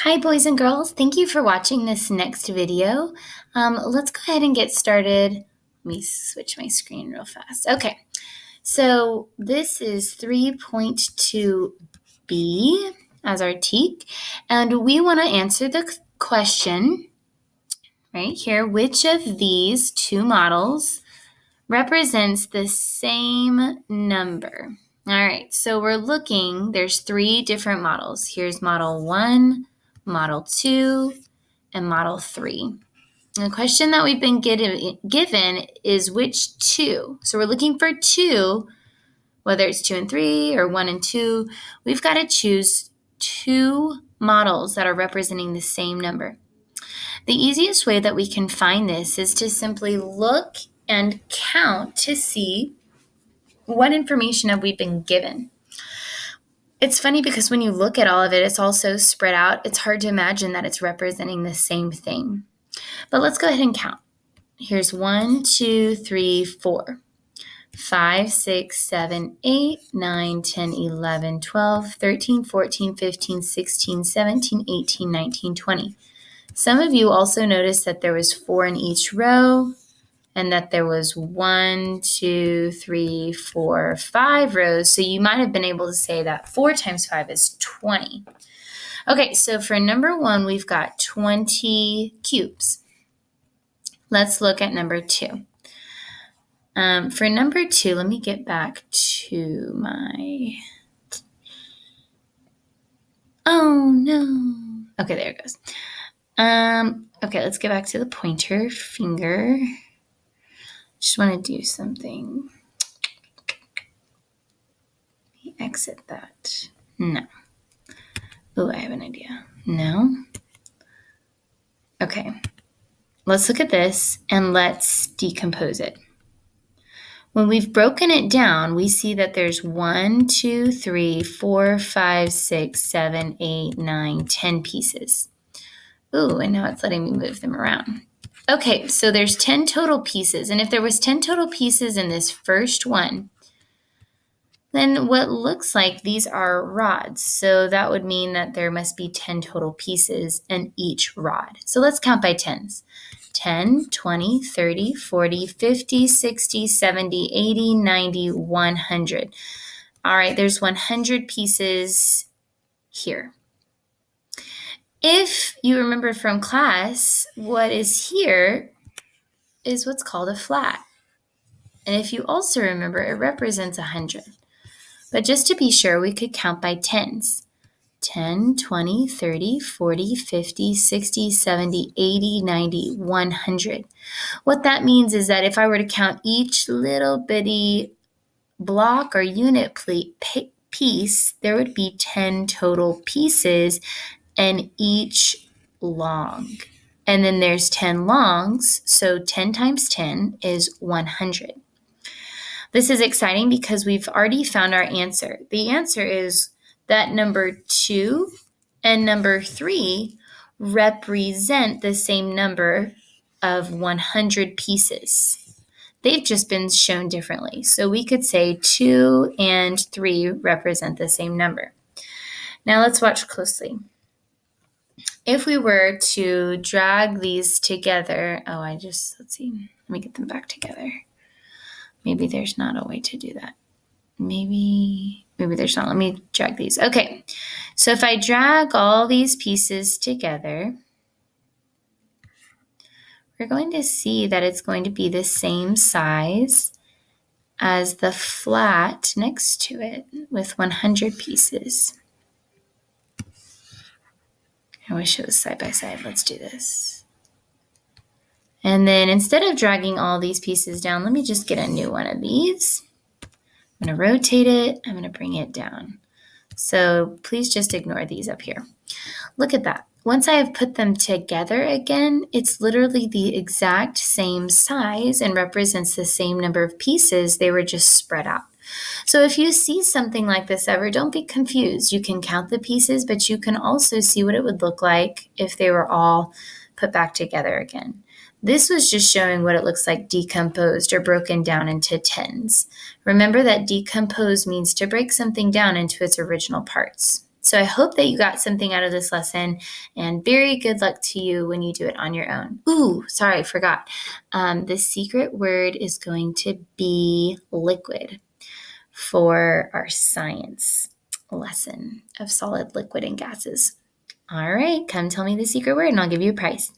Hi, boys and girls. Thank you for watching this next video. Let's go ahead and get started. Let me switch my screen real fast. Okay, so this is 3.2b as our TEK, and we want to answer the question right here. Which of these two models represents the same number? All right, so we're looking, there's three different models. Here's model 1, model 2, and model 3. And the question that we've been given is which two? So we're looking for two, whether it's 2 and 3 or 1 and 2. We've got to choose two models that are representing the same number. The easiest way that we can find this is to simply look and count to see what information have we been given. It's funny because when you look at all of it, it's all so spread out. It's hard to imagine that it's representing the same thing. But let's go ahead and count. Here's 1, 2, 3, 4, 5, 6, 7, 8, 9, 10, 11, 12, 13, 14, 15, 16, 17, 18, 19, 20. Some of you also noticed that there was 4 in each row and that there was 1, 2, 3, 4, 5 rows. So you might have been able to say that 4 times 5 is 20. Okay, so for number 1, we've got 20 cubes. Let's look at number 2. For number 2, let me get back to my... Oh, no. Okay, there it goes. Okay, let's get back to the pointer finger. Just want to do something. Let me exit that. No. Oh, I have an idea. No. Okay. Let's look at this and let's decompose it. When we've broken it down, we see that there's 1, 2, 3, 4, 5, 6, 7, 8, 9, 10 pieces. Ooh, and now it's letting me move them around. Okay, so there's 10 total pieces. And if there was 10 total pieces in this first one, then what looks like these are rods. So that would mean that there must be 10 total pieces in each rod. So let's count by tens. 10, 20, 30, 40, 50, 60, 70, 80, 90, 100. All right, there's 100 pieces here. If you remember from class, what is here is what's called a flat. And if you also remember, it represents 100. But just to be sure, we could count by tens. 10, 20, 30, 40, 50, 60, 70, 80, 90, 100. What that means is that if I were to count each little bitty block or unit piece, there would be 10 total pieces and each long. And then there's 10 longs, so 10 times 10 is 100. This is exciting because we've already found our answer. The answer is that number 2 and number 3 represent the same number of 100 pieces. They've just been shown differently. So we could say 2 and 3 represent the same number. Now let's watch closely. If we were to drag these together, let's see, let me get them back together. Maybe there's not a way to do that. Maybe there's not. Let me drag these. Okay, so if I drag all these pieces together, we're going to see that it's going to be the same size as the flat next to it with 100 pieces. I wish it was side by side. Let's do this. And then instead of dragging all these pieces down, let me just get a new one of these. I'm going to rotate it. I'm going to bring it down. So please just ignore these up here. Look at that. Once I have put them together again, it's literally the exact same size and represents the same number of pieces. They were just spread out. So if you see something like this ever, don't be confused. You can count the pieces, but you can also see what it would look like if they were all put back together again. This was just showing what it looks like decomposed or broken down into tens. Remember that decompose means to break something down into its original parts. So I hope that you got something out of this lesson, and very good luck to you when you do it on your own. Ooh, sorry, I forgot. The secret word is going to be liquid for our science lesson of solid, liquid, and gases. All right, come tell me the secret word and I'll give you a prize.